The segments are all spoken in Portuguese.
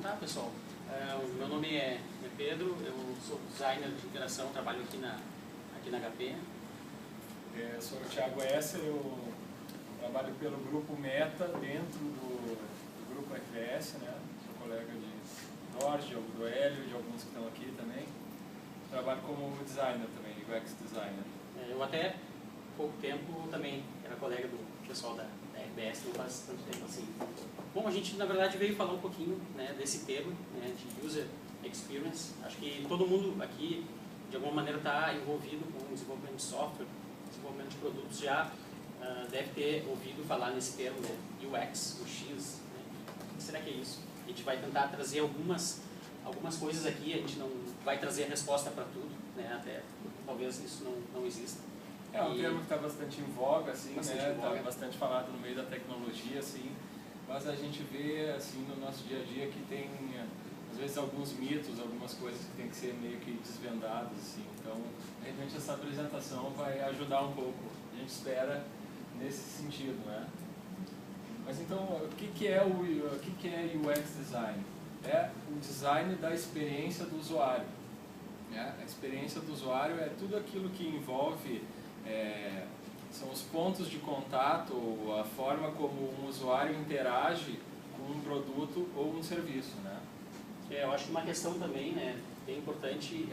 apresentar, pessoal. O meu nome é Pedro, eu sou designer de interação, trabalho aqui na HP. Eu sou o Thiago Esser, eu trabalho pelo grupo Meta dentro do grupo FS, né? Sou colega de Jorge, do Hélio, de alguns que estão aqui também. Trabalho como designer também, UX designer. Eu até pouco tempo também era colega do pessoal da RBS, não faz tanto tempo assim. Bom, a gente na verdade veio falar um pouquinho, né, desse termo, né, de User Experience. Acho que todo mundo aqui de alguma maneira está envolvido com o desenvolvimento de software, desenvolvimento de produtos, já deve ter ouvido falar nesse termo, né, UX, o X. Né? O que será que é isso? A gente vai tentar trazer algumas coisas aqui, a gente não vai trazer a resposta para tudo, né, até talvez isso não exista. É um termo que está bastante em voga, assim, bastante né? Está bastante falado no meio da tecnologia, assim, mas a gente vê assim no nosso dia a dia que tem às vezes alguns mitos, algumas coisas que tem que ser meio que desvendadas, assim. Então, de repente essa apresentação vai ajudar um pouco. A gente espera nesse sentido, né? Mas então, o que é UX design? É o design da experiência do usuário. Né? A experiência do usuário é tudo aquilo que envolve são os pontos de contato, a forma como um usuário interage com um produto ou um serviço, né? Eu acho que uma questão também, né, bem importante,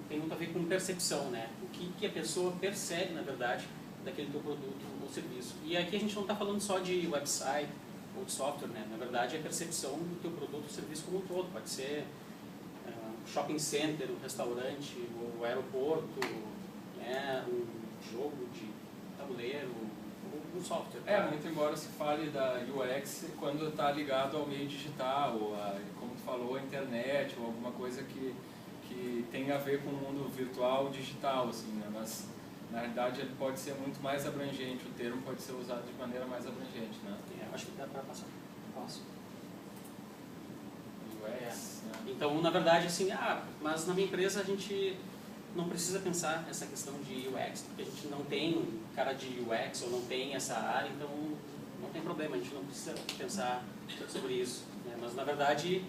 tem muito a ver com percepção, né? O que a pessoa percebe, na verdade, daquele teu produto ou serviço. E aqui a gente não está falando só de website ou de software, né? Na verdade, é a percepção do teu produto ou serviço como um todo. Pode ser um shopping center, um restaurante, o aeroporto, né, um jogo de tabuleiro, um software. Muito embora se fale da UX quando está ligado ao meio digital, como tu falou, a internet, ou alguma coisa que tem a ver com o mundo virtual digital, assim, né? Mas na realidade ele pode ser muito mais abrangente, o termo pode ser usado de maneira mais abrangente, né? Acho que dá para passar. Posso? UX, né? Então, na verdade, assim, mas na minha empresa a gente não precisa pensar essa questão de UX, porque a gente não tem um cara de UX ou não tem essa área, então não tem problema, a gente não precisa pensar sobre isso. Né? Mas, na verdade,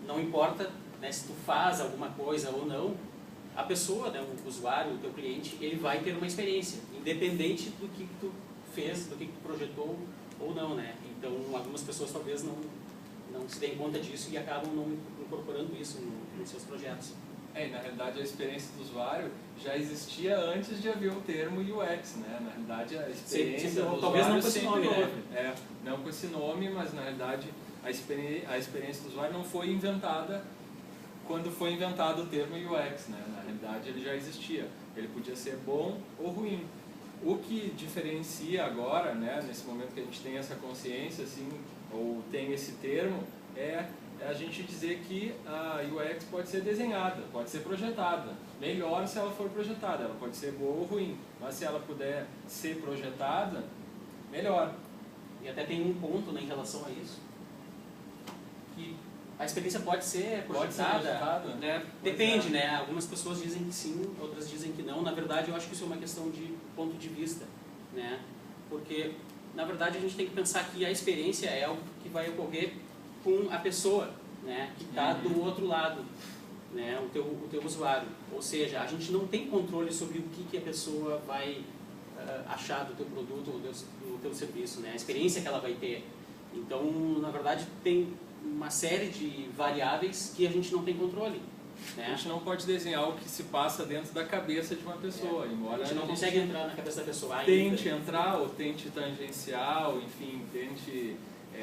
não importa, né, se tu faz alguma coisa ou não, a pessoa, né, o usuário, o teu cliente, ele vai ter uma experiência, independente do que tu fez, do que tu projetou ou não. Né? Então, algumas pessoas talvez não se deem conta disso e acabam não incorporando isso nos seus projetos. Na realidade, a experiência do usuário já existia antes de haver o termo UX, né? Na realidade, a experiência do talvez usuário não com esse nome, né? Não com esse nome, mas na realidade a experiência do usuário não foi inventada quando foi inventado o termo UX, né? Na realidade, ele já existia. Ele podia ser bom ou ruim. O que diferencia agora, né, nesse momento que a gente tem essa consciência, assim, ou tem esse termo, é a gente dizer que a UX pode ser desenhada, pode ser projetada. Melhor se ela for projetada, ela pode ser boa ou ruim, mas se ela puder ser projetada, melhor. E até tem um ponto, né, em relação a isso, que a experiência pode ser projetada, né? Depende, né? Algumas pessoas dizem que sim, outras dizem que não. Na verdade, eu acho que isso é uma questão de ponto de vista, né? Porque, na verdade, a gente tem que pensar que a experiência é algo que vai ocorrer com a pessoa, né, que está do outro lado, né, o teu usuário. Ou seja, a gente não tem controle sobre o que a pessoa vai achar do teu produto ou do teu serviço, né, a experiência que ela vai ter. Então, na verdade, tem uma série de variáveis que a gente não tem controle. Né? A gente não pode desenhar o que se passa dentro da cabeça de uma pessoa, embora a gente não consegue entrar na cabeça da pessoa. Tente entrar ou tente tangenciar, ou enfim, tente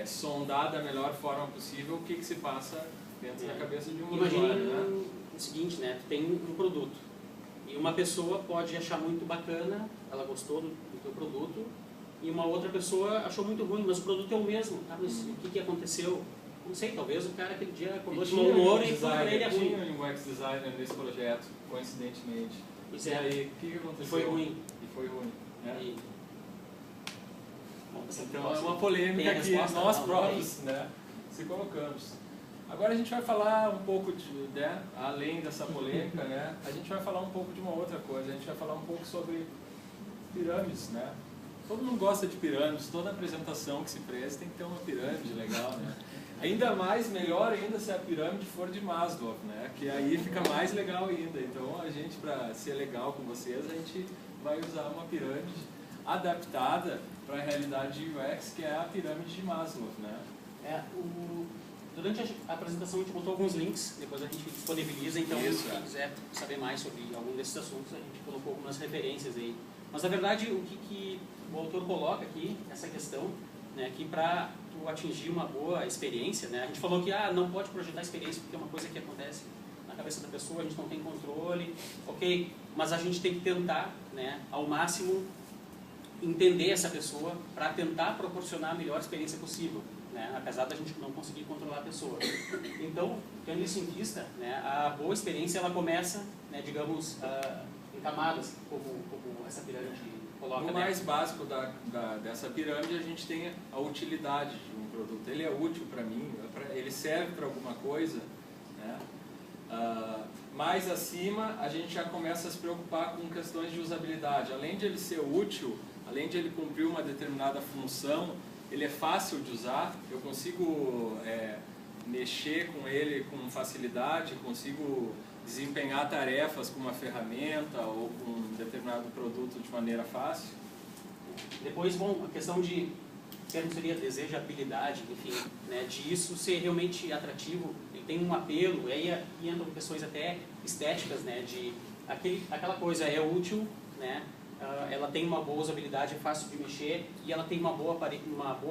sondar da melhor forma possível o que se passa dentro da cabeça de um usuário, né? O seguinte, né? Tu tem um produto e uma pessoa pode achar muito bacana, ela gostou do teu produto, e uma outra pessoa achou muito ruim, mas o produto é o mesmo. Mas o que aconteceu? Não sei, talvez o cara aquele dia acordou de mau humor e foi para ele é ruim. Tinha um UX designer nesse projeto, coincidentemente. Pois e aí, o que aconteceu? E foi ruim. Né? Então é uma polêmica que nós próprios, né, se colocamos. Agora a gente vai falar um pouco né, além dessa polêmica, né, a gente vai falar um pouco de uma outra coisa, a gente vai falar um pouco sobre pirâmides, né? Todo mundo gosta de pirâmides, toda apresentação que se presta tem que ter uma pirâmide legal, né? Ainda mais, melhor ainda se a pirâmide for de Maslow, né? Que aí fica mais legal ainda. Então a gente, para ser legal com vocês, a gente vai usar uma pirâmide adaptada para a realidade de UX, que é a pirâmide de Maslow, né? Durante a apresentação a gente botou alguns links, depois a gente disponibiliza, então se quiser saber mais sobre algum desses assuntos, a gente colocou algumas referências aí. Mas na verdade o que o autor coloca aqui, essa questão, né, que para tu atingir uma boa experiência, né, a gente falou que não pode projetar experiência porque é uma coisa que acontece na cabeça da pessoa, a gente não tem controle, ok, mas a gente tem que tentar, né, ao máximo entender essa pessoa para tentar proporcionar a melhor experiência possível, né, apesar da gente não conseguir controlar a pessoa. Então, tendo isso em vista, né, a boa experiência ela começa, né, digamos, em camadas, como essa pirâmide coloca. No mais básico dessa pirâmide, a gente tem a utilidade de um produto. Ele é útil para mim, ele serve para alguma coisa, né? Mais acima, a gente já começa a se preocupar com questões de usabilidade. Além de ele ser útil, além de ele cumprir uma determinada função, ele é fácil de usar, eu consigo mexer com ele com facilidade, consigo desempenhar tarefas com uma ferramenta ou com um determinado produto de maneira fácil. Depois, bom, a questão de, que seria desejabilidade, enfim, né, de isso ser realmente atrativo, ele tem um apelo, e aí entram questões até estéticas, né, de aquela coisa é útil, né, ela tem uma boa usabilidade, é fácil de mexer e ela tem uma boa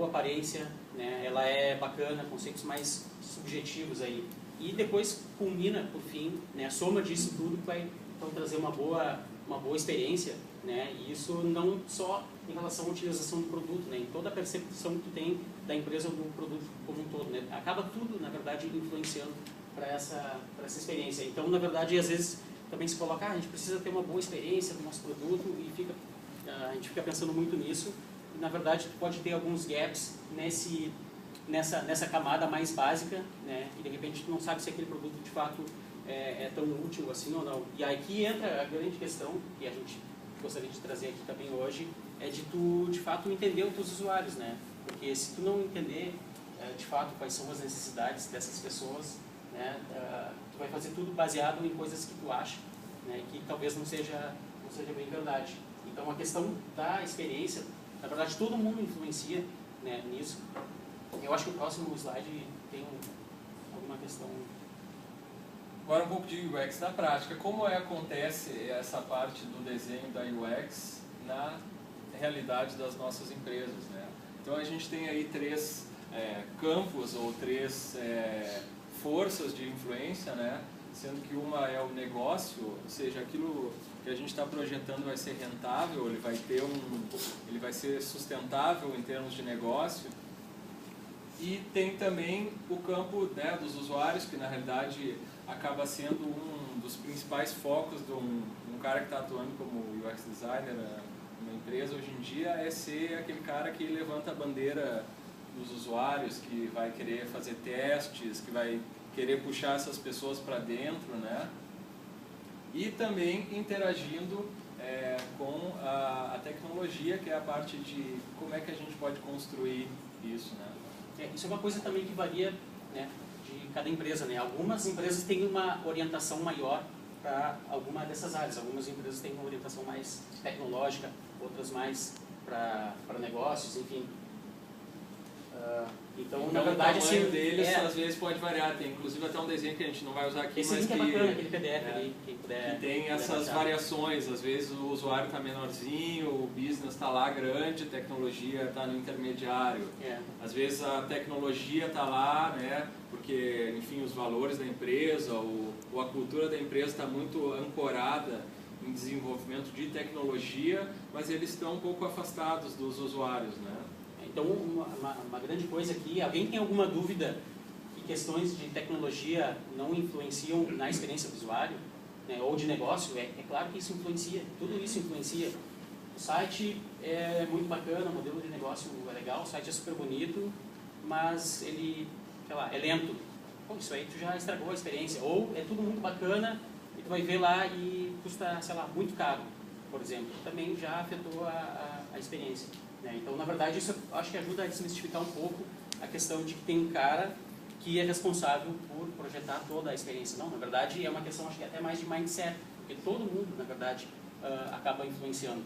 aparência, né, ela é bacana, conceitos mais subjetivos aí. E depois culmina, por fim, né, a soma disso tudo que vai então, trazer uma boa experiência, né, e isso não só em relação à utilização do produto, né, em toda a percepção que tu tem da empresa ou do produto como um todo, né, acaba tudo, na verdade, influenciando para essa experiência. Então, na verdade, às vezes também se coloca, a gente precisa ter uma boa experiência do nosso produto e a gente fica pensando muito nisso, e, na verdade, tu pode ter alguns gaps nessa camada mais básica, né, e de repente tu não sabe se aquele produto de fato é tão útil assim ou não. E aí que entra a grande questão, que a gente gostaria de trazer aqui também hoje, é de tu, de fato, entender os teus usuários, né? Porque se tu não entender, de fato, quais são as necessidades dessas pessoas, né, tu vai fazer tudo baseado em coisas que tu acha, né, que talvez não seja bem verdade. Então, a questão da experiência, na verdade, todo mundo influencia, né, nisso. Eu acho que o próximo slide tem alguma questão. Agora um pouco de UX na prática. Como acontece essa parte do desenho da UX na realidade das nossas empresas, né? Então a gente tem aí três campos ou três forças de influência, né? Sendo que uma é o negócio, ou seja, aquilo que a gente está projetando vai ser rentável, ele vai ser sustentável em termos de negócio. E tem também o campo, né, dos usuários, que na realidade acaba sendo um dos principais focos de um cara que está atuando como UX designer numa empresa hoje em dia, é ser aquele cara que levanta a bandeira dos usuários, que vai querer fazer testes, que vai querer puxar essas pessoas para dentro, né? E também interagindo com a tecnologia, que é a parte de como é que a gente pode construir isso, né? Isso é uma coisa também que varia, né, de cada empresa, né? Algumas empresas têm uma orientação maior para alguma dessas áreas. Algumas empresas têm uma orientação mais tecnológica, outras mais para negócios, enfim. Então, na verdade, o tamanho deles às vezes pode variar. Tem inclusive até um desenho que a gente não vai usar aqui, esse mas que é bacana, aquele PDF ali, quem puder. Que tem essas variações. Às vezes o usuário está menorzinho, o business está lá grande, a tecnologia está no intermediário. Às vezes a tecnologia está lá, né? Porque, enfim, os valores da empresa ou a cultura da empresa está muito ancorada em desenvolvimento de tecnologia, mas eles estão um pouco afastados dos usuários, né? Então, uma grande coisa aqui, alguém tem alguma dúvida que questões de tecnologia não influenciam na experiência do usuário, né, ou de negócio? É claro que isso influencia, tudo isso influencia. O site é muito bacana, o modelo de negócio é legal, o site é super bonito, mas ele, sei lá, é lento. Pô, isso aí tu já estragou a experiência. Ou é tudo muito bacana e tu vai ver lá e custa, sei lá, muito caro, por exemplo. Também já afetou a experiência. Então, na verdade, isso eu acho que ajuda a desmistificar um pouco a questão de que tem um cara que é responsável por projetar toda a experiência. Não, na verdade é uma questão, acho que até mais de mindset, porque todo mundo, na verdade, acaba influenciando.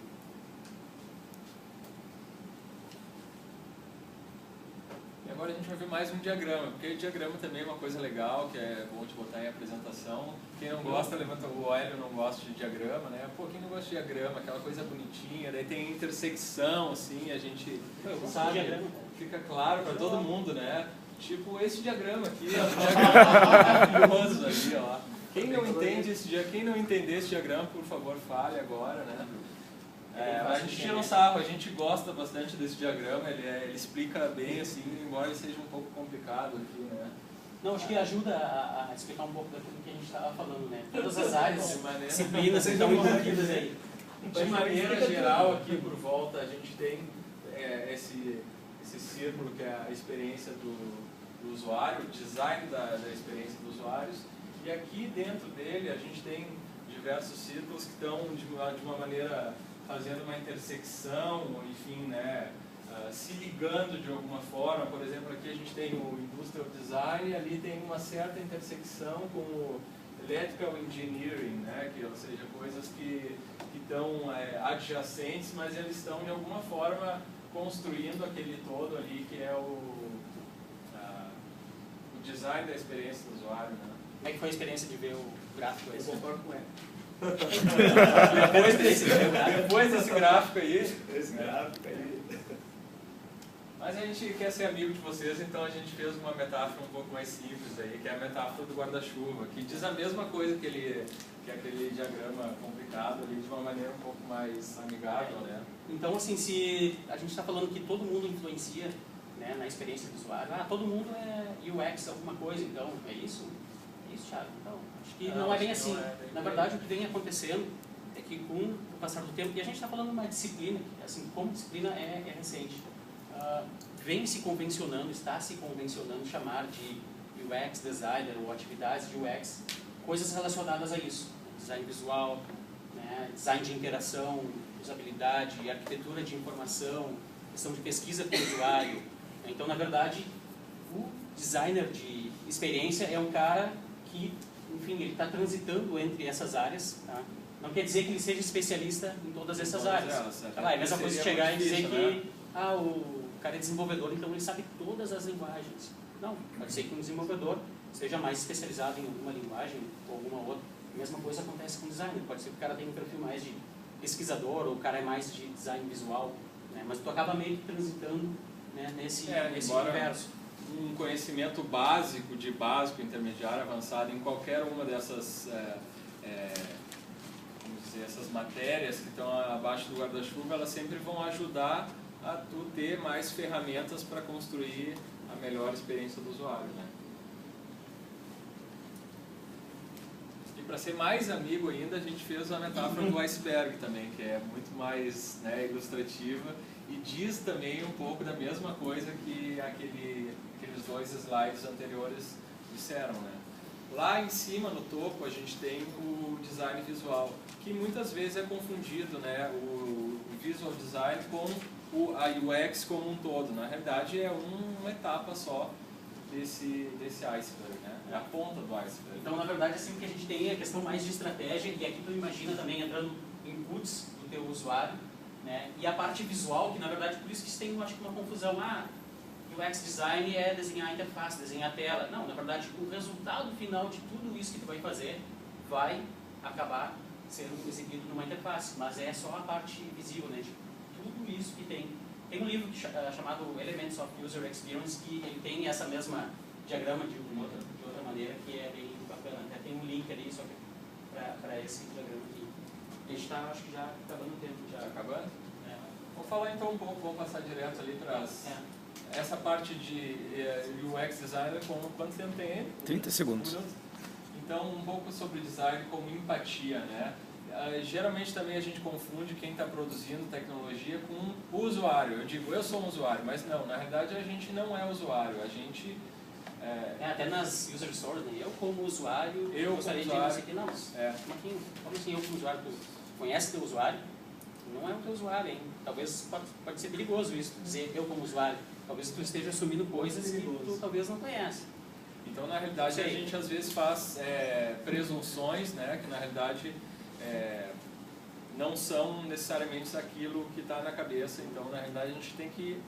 E agora a gente vai ver mais um diagrama, porque diagrama também é uma coisa legal, que é bom de botar em apresentação. Quem não gosta, levanta o olho, não gosta de diagrama, né? Pô, quem não gosta de diagrama, aquela coisa bonitinha, daí tem intersecção, assim, a gente sabe, fica claro para todo mundo, né? Tipo esse diagrama aqui, ó, um diagrama maravilhoso ali, ó. Quem não entende quem não entender esse diagrama, por favor, fale agora, né? A gente tira um sarro, a gente gosta bastante desse diagrama, ele explica bem, assim, embora ele seja um pouco complicado aqui, né? Não, acho que ajuda a explicar um pouco daquilo que a gente estava falando, né? Todas as áreas, disciplinas que estão envolvidas aí. De maneira geral, aqui por volta, a gente tem esse círculo que é a experiência do usuário, o design da experiência dos usuários, e aqui dentro dele a gente tem diversos círculos que estão de uma maneira fazendo uma intersecção, enfim, né, se ligando de alguma forma. Por exemplo, aqui a gente tem o Industrial Design, ali tem uma certa intersecção com o Electrical Engineering, né, ou seja, coisas que estão adjacentes, mas eles estão de alguma forma construindo aquele todo ali que é o design da experiência do usuário, né? Como é que foi a experiência de ver o gráfico aí? Eu concordo com ele. Depois desse gráfico aí. Esse gráfico aí. Mas a gente quer ser amigo de vocês, então a gente fez uma metáfora um pouco mais simples aí, que é a metáfora do guarda-chuva, que diz a mesma coisa que aquele diagrama complicado ali, de uma maneira um pouco mais amigável, né? Então, assim, se a gente está falando que todo mundo influencia, né, na experiência do usuário, todo mundo é UX alguma coisa, então, é isso? É isso, Thiago? Então, acho que não é bem assim. Na verdade, o que vem acontecendo é que com o passar do tempo, e a gente está falando de uma disciplina, que, assim, como disciplina é recente, vem se convencionando, está se convencionando chamar de UX designer ou atividades de UX, coisas relacionadas a isso, design visual, né, design de interação, usabilidade, arquitetura de informação, questão de pesquisa com o usuário. Então, na verdade, o designer de experiência é um cara que, enfim, ele está transitando entre essas áreas, tá? Não quer dizer que ele seja especialista em todas essas áreas. É a mesma coisa chegar e dizer que o cara é desenvolvedor, então ele sabe todas as linguagens. Não, pode ser que um desenvolvedor seja mais especializado em alguma linguagem ou alguma outra. A mesma coisa acontece com o designer. Pode ser que o cara tenha um perfil mais de pesquisador ou o cara é mais de design visual, né? Mas tu acaba meio que transitando, né, nesse universo. Um conhecimento básico, de básico, intermediário, avançado em qualquer uma dessas vamos dizer, essas matérias que estão abaixo do guarda-chuva, elas sempre vão ajudar a tu ter mais ferramentas para construir a melhor experiência do usuário, né? E para ser mais amigo ainda, a gente fez a metáfora do iceberg também, que é muito mais, né, ilustrativa e diz também um pouco da mesma coisa que aqueles dois slides anteriores disseram, né? Lá em cima, no topo, a gente tem o design visual, que muitas vezes é confundido, né, o visual design com a UX como um todo. Na realidade, é uma etapa só desse iceberg, né? É a ponta do iceberg. Então, na verdade, assim, o que a gente tem é a questão mais de estratégia, e aqui tu imagina também entrando inputs do teu usuário, né? E a parte visual, que na verdade, por isso que isso tem, eu acho, uma confusão. UX design é desenhar a interface, desenhar a tela. Não, na verdade, o resultado final de tudo isso que tu vai fazer vai acabar sendo exibido numa interface, mas é só a parte visível, né, de tudo isso que tem. Tem um livro chamado Elements of User Experience, que ele tem essa mesma diagrama de outra maneira, que é bem bacana. Até tem um link ali só para esse diagrama aqui. A gente está, acho que já acabando o tempo. Já acabando? É. Vou falar então um pouco, vou passar direto ali para essa parte de UX designer. Quanto tempo tem aí? 30 segundos. Então, um pouco sobre design como empatia, né? Geralmente também a gente confunde quem está produzindo tecnologia com o usuário. Eu digo, eu sou um usuário, mas não, na realidade a gente não é usuário, a gente... até nas user stories, né? Eu como usuário, eu gostaria de dizer que não, mas como assim eu como usuário? Tu conhece teu usuário? Não é o teu usuário, hein? Talvez pode ser perigoso isso, dizer eu como usuário. Talvez tu esteja assumindo coisas que tu talvez não conhece. Então, na realidade, a gente às vezes faz presunções, né, que na realidade não são necessariamente aquilo que está na cabeça. Então, na realidade, a gente tem que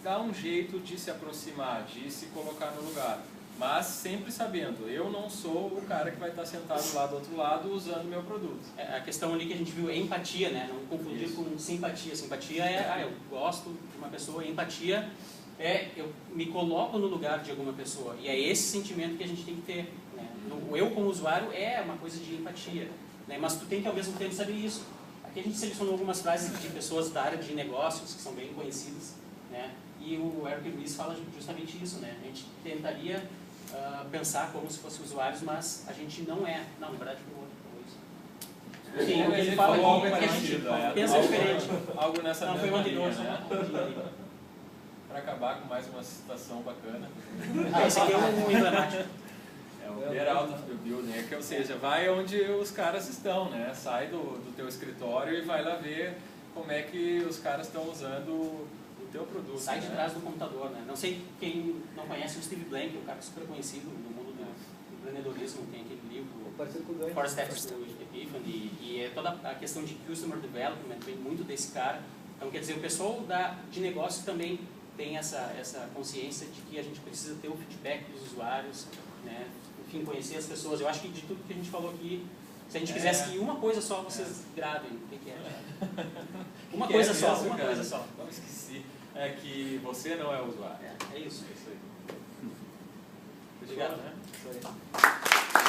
dar um jeito de se aproximar, de se colocar no lugar. Mas sempre sabendo, eu não sou o cara que vai estar sentado lá do outro lado usando o meu produto. A questão ali que a gente viu é empatia, né? Não confundir Isso. com simpatia. Simpatia é, eu gosto de uma pessoa, empatia eu me coloco no lugar de alguma pessoa. E é esse sentimento que a gente tem que ter, né? O eu como usuário é uma coisa de empatia, né? Mas tu tem que ao mesmo tempo saber isso. Aqui a gente selecionou algumas frases de pessoas da área de negócios que são bem conhecidas, né? E o Eric Ries fala justamente isso, né? A gente tentaria pensar como se fossem usuários, mas a gente não é. Não, na verdade foi o outro que falou isso. Sim, o que ele fala algo é que a gente pensa algo, diferente. Algo nessa não, mesma foi o anterior, linha, né? Para Para acabar com mais uma citação bacana. Esse aqui é um emblemático. É o get out of the building, né? Que, ou seja, vai onde os caras estão, né? Sai do teu escritório e vai lá ver como é que os caras estão usando teu produto. Sai de trás do computador, né? Não sei quem não conhece o Steve Blank, um cara super conhecido no mundo do empreendedorismo, tem aquele livro Four Steps to Epiphany, e é toda a questão de Customer Development, vem muito desse cara. Então, quer dizer, o pessoal de negócio também tem essa consciência de que a gente precisa ter o feedback dos usuários, né? Enfim, conhecer as pessoas. Eu acho que de tudo que a gente falou aqui, se a gente quisesse que uma coisa só vocês gravem, o que é? Uma coisa só, uma coisa só. Não esqueci. É que você não é usuário. É isso. É isso aí. Obrigado, né? Isso aí.